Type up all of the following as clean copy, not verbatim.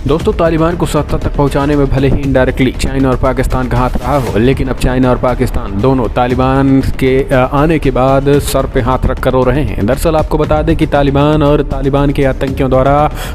दोस्तों, तालिबान को सत्ता तक पहुंचाने में भले ही इनडायरेक्टली चाइना और पाकिस्तान का हाथ रहा हो, लेकिन अब चाइना और पाकिस्तान दोनों तालिबान के आने के बाद सर पे हाथ रख कर रो रहे हैं। दरअसल आपको बता दें कि तालिबान और तालिबान के आतंकियों द्वारा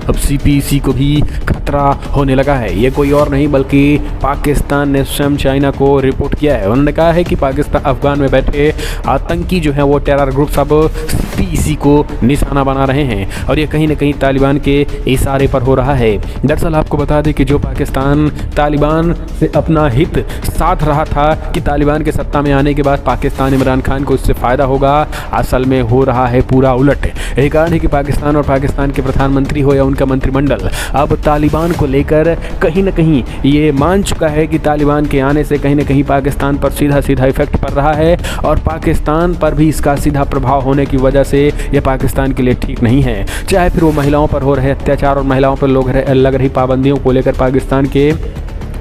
अब CPEC को भी खतरा होने लगा है। ये कोई और नहीं बल्कि पाकिस्तान ने स्वयं चाइना को रिपोर्ट किया है। उन्होंने कहा है कि पाकिस्तान अफगान में बैठे आतंकी जो है वो टेरर ग्रुप्स अब CPEC को निशाना बना रहे हैं और ये कहीं ना कहीं तालिबान के इशारे पर हो रहा है। दरअसल आपको बता दें कि जो पाकिस्तान तालिबान से अपना हित साध रहा था कि तालिबान के सत्ता में आने के बाद पाकिस्तान इमरान खान को इससे फ़ायदा होगा, असल में हो रहा है पूरा उलट। यही कारण है कि पाकिस्तान और पाकिस्तान के प्रधानमंत्री हो या उनका मंत्रिमंडल अब तालिबान को लेकर कहीं ना कहीं ये मान चुका है कि तालिबान के आने से कहीं ना कहीं पाकिस्तान पर सीधा सीधा इफेक्ट पड़ रहा है और पाकिस्तान पर भी इसका सीधा प्रभाव होने की वजह से ये पाकिस्तान के लिए ठीक नहीं है। चाहे फिर वो महिलाओं पर हो रहे अत्याचार और महिलाओं पर लग रही पाबंदियों को लेकर पाकिस्तान के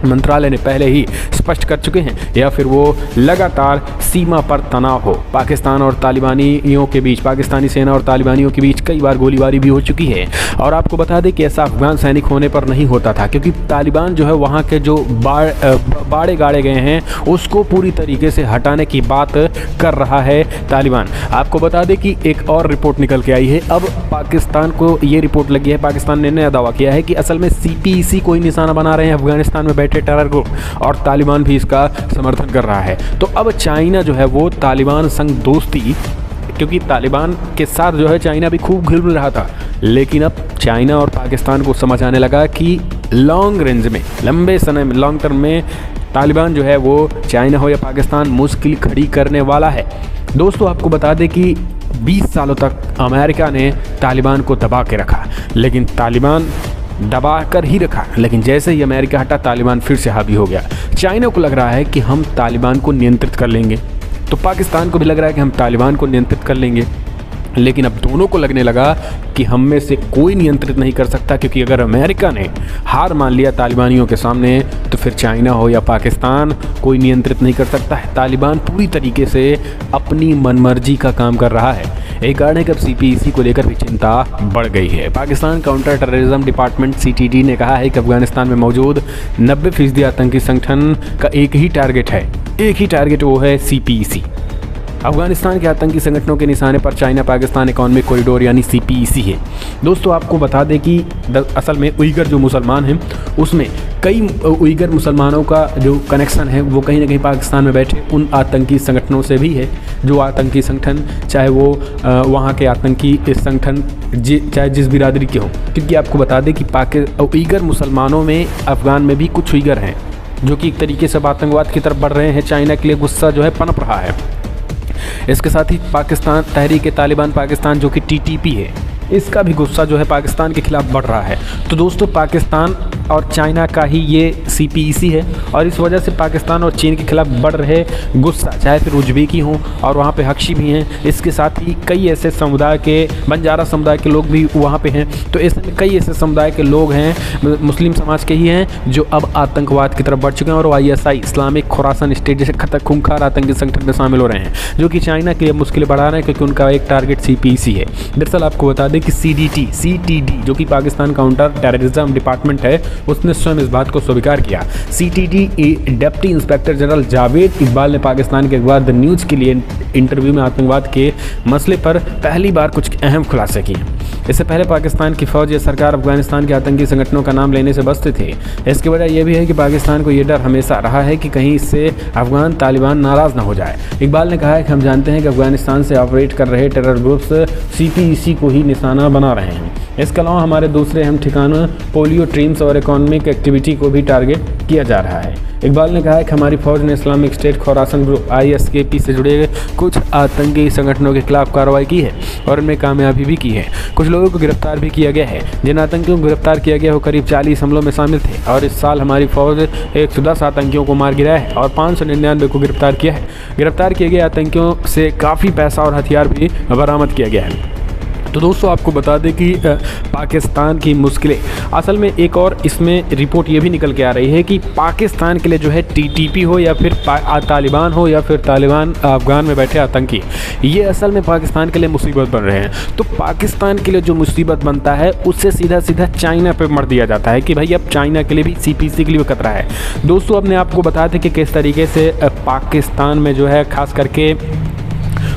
मंत्रालय ने पहले ही स्पष्ट कर चुके हैं, या फिर वो लगातार सीमा पर तनाव हो पाकिस्तान और तालिबानियों के बीच, पाकिस्तानी सेना और तालिबानियों के बीच कई बार गोलीबारी भी हो चुकी है। और आपको बता दें कि ऐसा अफगान सैनिक होने पर नहीं होता था, क्योंकि तालिबान जो है वहाँ के जो बाड़े गाड़े गए हैं उसको पूरी तरीके से हटाने की बात कर रहा है तालिबान। आपको बता दें कि एक और रिपोर्ट निकल के आई है। अब पाकिस्तान को ये रिपोर्ट लगी है, पाकिस्तान ने नया दावा किया है कि असल में CPEC को ही निशाना बना रहे हैं अफगानिस्तान में टेरर ग्रुप, और तालिबान भी इसका समर्थन कर रहा है। तो अब चाइना जो है वो तालिबान संग दोस्ती, क्योंकि तालिबान के साथ जो है चाइना भी खूब घिल रहा था, लेकिन अब चाइना और पाकिस्तान को समझ आने लगा कि लॉन्ग रेंज में, लंबे समय में, लॉन्ग टर्म में तालिबान जो है वो चाइना हो या पाकिस्तान मुश्किल खड़ी करने वाला है। दोस्तों, आपको बता दें कि 20 सालों तक अमेरिका ने तालिबान को दबा के रखा, लेकिन तालिबान दबा कर ही रखा, लेकिन जैसे ही अमेरिका हटा तालिबान फिर से हावी हो गया। चाइना को लग रहा है कि हम तालिबान को नियंत्रित कर लेंगे, तो पाकिस्तान को भी लग रहा है कि हम तालिबान को नियंत्रित कर लेंगे, लेकिन अब दोनों को लगने लगा कि हम में से कोई नियंत्रित नहीं कर सकता, क्योंकि अगर अमेरिका ने हार मान लिया तालिबानियों के सामने तो फिर चाइना हो या पाकिस्तान कोई नियंत्रित नहीं कर सकता है। तालिबान पूरी तरीके से अपनी मनमर्जी का काम कर रहा है। एक कारण है कि अब CPEC को लेकर भी चिंता बढ़ गई है। Pakistan counter terrorism department CTD ने कहा है कि अफगानिस्तान में मौजूद 90% आतंकी संगठन का एक ही टारगेट, वो है CPEC। अफगानिस्तान के आतंकी संगठनों के निशाने पर चाइना पाकिस्तान इकोनॉमिक कॉरिडोर यानी CPEC है। दोस्तों, आपको बता दें कि असल में उइगर जो मुसलमान हैं उसमें कई उइगर मुसलमानों का जो कनेक्शन है वो कहीं ना कहीं पाकिस्तान में बैठे उन आतंकी संगठनों से भी है, जो आतंकी संगठन चाहे वो वहाँ के आतंकी संगठन चाहे जिस बिरादरी के हों। क्योंकि आपको बता दें कि उइगर मुसलमानों में अफगान में भी कुछ उइगर हैं जो कि एक तरीके से आतंकवाद की तरफ बढ़ रहे हैं। चाइना के लिए गुस्सा जो है पनप रहा है। इसके साथ ही पाकिस्तान तहरीक-ए-तालिबान पाकिस्तान जो कि TTP है, इसका भी गुस्सा जो है पाकिस्तान के खिलाफ बढ़ रहा है। तो दोस्तों, पाकिस्तान और चाइना का ही ये CPEC है और इस वजह से पाकिस्तान और चीन के खिलाफ बढ़ रहे गुस्सा, चाहे फिर उज्बेकी हों और वहाँ पे हक्शी भी हैं, इसके साथ ही कई ऐसे समुदाय के बंजारा समुदाय के लोग भी वहाँ पे हैं। तो इसमें कई ऐसे समुदाय के लोग हैं, मुस्लिम समाज के ही हैं, जो अब आतंकवाद की तरफ बढ़ चुके हैं और ISI इस्लामिक खुरासान स्टेट जैसे खूंखार आतंकी संगठन में शामिल हो रहे हैं, जो कि चाइना के लिए मुश्किलें बढ़ा रहे हैं, क्योंकि उनका एक टारगेट CPEC है। दरअसल आपको बता दें कि CTD जो कि पाकिस्तान काउंटर टेररिज्म डिपार्टमेंट है, उसने स्वयं इस बात को स्वीकार किया। CTD deputy inspector general Javed Iqbal ने पाकिस्तान के अखबार द न्यूज़ के लिए इंटरव्यू में आतंकवाद के मसले पर पहली बार कुछ अहम खुलासे किए। इससे पहले पाकिस्तान की फौज या सरकार अफगानिस्तान के आतंकी संगठनों का नाम लेने से बचते थे। इसकी वजह यह भी है कि पाकिस्तान को यह डर हमेशा रहा है कि कहीं इससे अफगान तालिबान नाराज़ ना हो जाए। इकबाल ने कहा है कि हम जानते हैं कि अफगानिस्तान से ऑपरेट कर रहे टेरर ग्रुप्स CPEC को ही निशाना बना रहे हैं। इसके अलावा हमारे दूसरे अहम ठिकानों पोलियो ड्रीम्स और इकोनॉमिक एक्टिविटी को भी टारगेट किया जा रहा है। इकबाल ने कहा है कि हमारी फौज ने Islamic State Khorasan group ISKP से जुड़े कुछ आतंकी संगठनों के खिलाफ कार्रवाई की है और इनमें कामयाबी भी की है। कुछ लोगों को गिरफ्तार भी किया गया है। जिन आतंकियों को गिरफ्तार किया गया वो करीब 40 हमलों में शामिल थे और इस साल हमारी फौज 110 आतंकियों को मार गिराया है और 599 को गिरफ्तार किया है। गिरफ्तार किए गए आतंकियों से काफ़ी पैसा और हथियार भी बरामद किया गया है। तो दोस्तों आपको बता दें कि पाकिस्तान की मुश्किलें असल में एक और इसमें रिपोर्ट ये भी निकल के आ रही है कि पाकिस्तान के लिए जो है टीटीपी हो या फिर तालिबान हो या फिर तालिबान अफगान में बैठे आतंकी, ये असल में पाकिस्तान के लिए मुसीबत बन रहे हैं। तो पाकिस्तान के लिए जो मुसीबत बनता है उससे सीधा सीधा चाइना पे मर दिया जाता है कि भाई अब चाइना के लिए भी CPEC के लिए खतरा है। दोस्तों अपने आपको बता दें कि किस तरीके से पाकिस्तान में जो है खास करके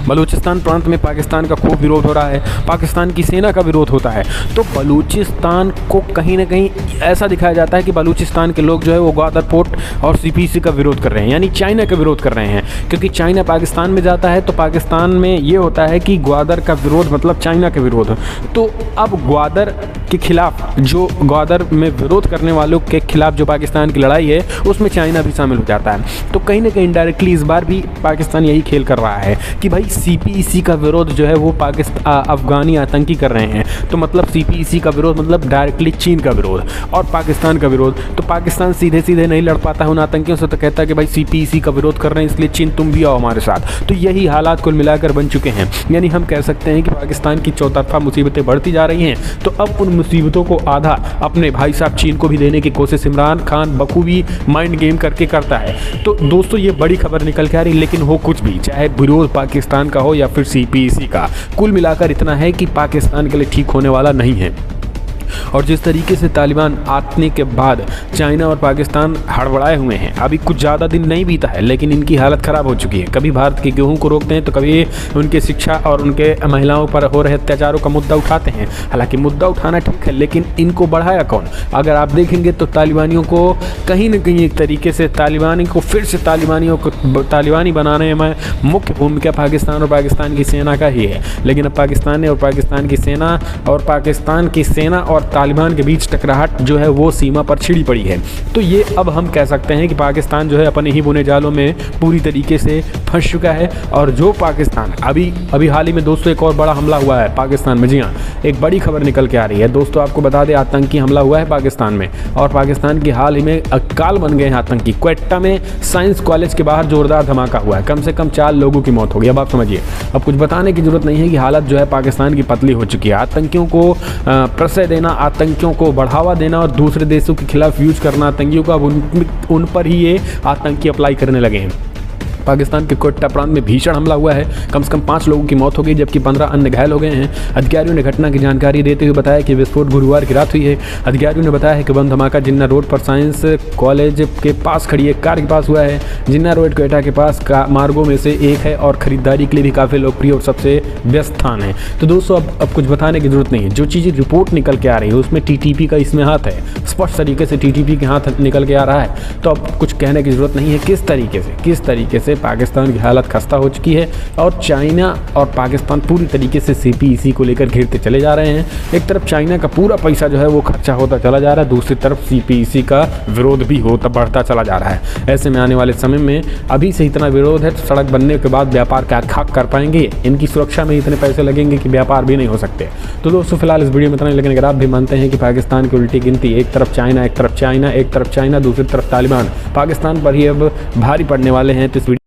बलूचिस्तान प्रांत में पाकिस्तान का खूब विरोध हो रहा है, पाकिस्तान की सेना का विरोध होता है। तो बलूचिस्तान को कहीं ना कहीं ऐसा दिखाया जाता है कि बलूचिस्तान के लोग जो है वो ग्वादर पोर्ट और CPEC का विरोध कर रहे हैं, यानी चाइना का विरोध कर रहे हैं। क्योंकि चाइना पाकिस्तान में जाता है तो पाकिस्तान में ये होता है कि ग्वादर का विरोध मतलब चाइना का विरोध। तो अब ग्वादर के खिलाफ, जो ग्वादर में विरोध करने वालों के खिलाफ जो पाकिस्तान की लड़ाई है उसमें चाइना भी शामिल हो जाता है। तो कहीं ना कहीं इनडायरेक्टली इस बार भी पाकिस्तान यही खेल कर रहा है कि भाई CPEC का विरोध जो है वो अफगानी आतंकी कर रहे हैं। तो मतलब CPEC का विरोध मतलब डायरेक्टली चीन का विरोध और पाकिस्तान का विरोध। तो पाकिस्तान सीधे सीधे नहीं लड़ पाता है उन आतंकियों से, तो कहता है कि भाई CPEC का विरोध कर रहे हैं इसलिए चीन तुम भी आओ हमारे साथ। तो यही हालात कुल मिलाकर बन चुके हैं। यानी हम कह सकते हैं कि पाकिस्तान की चौतरफा मुसीबतें बढ़ती जा रही हैं। तो अब उन मुसीबतों को आधा अपने भाई साहब चीन को भी देने की कोशिश इमरान खान बखूबी माइंड गेम करके करता है। तो दोस्तों ये बड़ी खबर निकल के आ रही, लेकिन हो कुछ भी, चाहे विरोध पाकिस्तान का हो या फिर CPEC का, कुल मिलाकर इतना है कि पाकिस्तान के लिए ठीक होने वाला नहीं है। और जिस तरीके से तालिबान आने के बाद चाइना और पाकिस्तान हड़बड़ाए हुए हैं, अभी कुछ ज़्यादा दिन नहीं बीता है लेकिन इनकी हालत ख़राब हो चुकी है। कभी भारत के गेहूं को रोकते हैं तो कभी उनके शिक्षा और उनके महिलाओं पर हो रहे अत्याचारों का मुद्दा उठाते हैं। हालांकि मुद्दा उठाना ठीक है, लेकिन इनको बढ़ाया कौन? अगर आप देखेंगे तो तालिबानियों को कहीं ना कहीं एक तरीके से तालिबानी को फिर से तालिबानियों को तालिबानी बनाने में मुख्य भूमिका पाकिस्तान और पाकिस्तान की सेना का ही है। लेकिन अब पाकिस्तान और पाकिस्तान की सेना और तालिबान के बीच टकराहट जो है वो सीमा पर छिड़ी पड़ी है। तो ये अब हम कह सकते हैं कि पाकिस्तान जो है अपने ही बुने जालों में पूरी तरीके से फंस चुका है। और जो पाकिस्तान अभी हाल ही में दोस्तों एक और बड़ा हमला हुआ है पाकिस्तान में। जी हाँ, एक बड़ी खबर निकल के आ रही है दोस्तों, आपको बता दें आतंकी हमला हुआ है पाकिस्तान में और पाकिस्तान की हाल ही में अकाल बन गए हैं आतंकी। क्वेटा में साइंस कॉलेज के बाहर जोरदार धमाका हुआ है, कम से कम 4 लोगों की मौत हो गई। अब आप समझिए, अब कुछ बताने की जरूरत नहीं है कि हालत जो है पाकिस्तान की पतली हो चुकी है। आतंकियों को प्रश्रय देना, आतंकियों को बढ़ावा देना और दूसरे देशों के खिलाफ यूज करना आतंकियों का, उन पर ही ये आतंकी अप्लाई करने लगे हैं। पाकिस्तान के कोयटा प्रांत में भीषण हमला हुआ है, कम से कम 5 लोगों की मौत हो गई जबकि 15 अन्य घायल हो गए हैं। अधिकारियों ने घटना की जानकारी देते हुए बताया कि विस्फोट गुरुवार की रात हुई है। अधिकारियों ने बताया है कि बम धमाका जिन्ना रोड पर साइंस कॉलेज के पास खड़ी एक कार के पास हुआ है। जिन्ना रोड कोयटा के पास मार्गों में से एक है और खरीदारी के लिए भी काफ़ी लोकप्रिय और सबसे व्यस्त स्थान है। तो दोस्तों अब कुछ बताने की जरूरत नहीं है, जो चीज़ें रिपोर्ट निकल के आ रही है उसमें TTP का इसमें हाथ है, स्पष्ट तरीके से TTP के हाथ निकल के आ रहा है। तो अब कुछ कहने की जरूरत नहीं है किस तरीके से पाकिस्तान की हालत खस्ता हो चुकी है और चाइना और पाकिस्तान पूरी तरीके से CPEC को लेकर घिरते चले जा रहे हैं। एक तरफ चाइना का पूरा पैसा जो है वो खर्चा होता चला जा रहा है, दूसरी तरफ CPEC का विरोध भी बढ़ता चला जा रहा है। ऐसे में आने वाले समय में अभी से इतना विरोध है तो सड़क बनने के बाद व्यापार क्या खाक कर पाएंगे? इनकी सुरक्षा में इतने पैसे लगेंगे कि व्यापार भी नहीं हो सकते। तो दोस्तों फिलहाल इस वीडियो में इतना ही, लेकिन अगर आप भी मानते हैं कि पाकिस्तान की उल्टी गिनती एक तरफ चाइना दूसरी तरफ तालिबान पाकिस्तान पर ही अब भारी पड़ने वाले हैं तो इस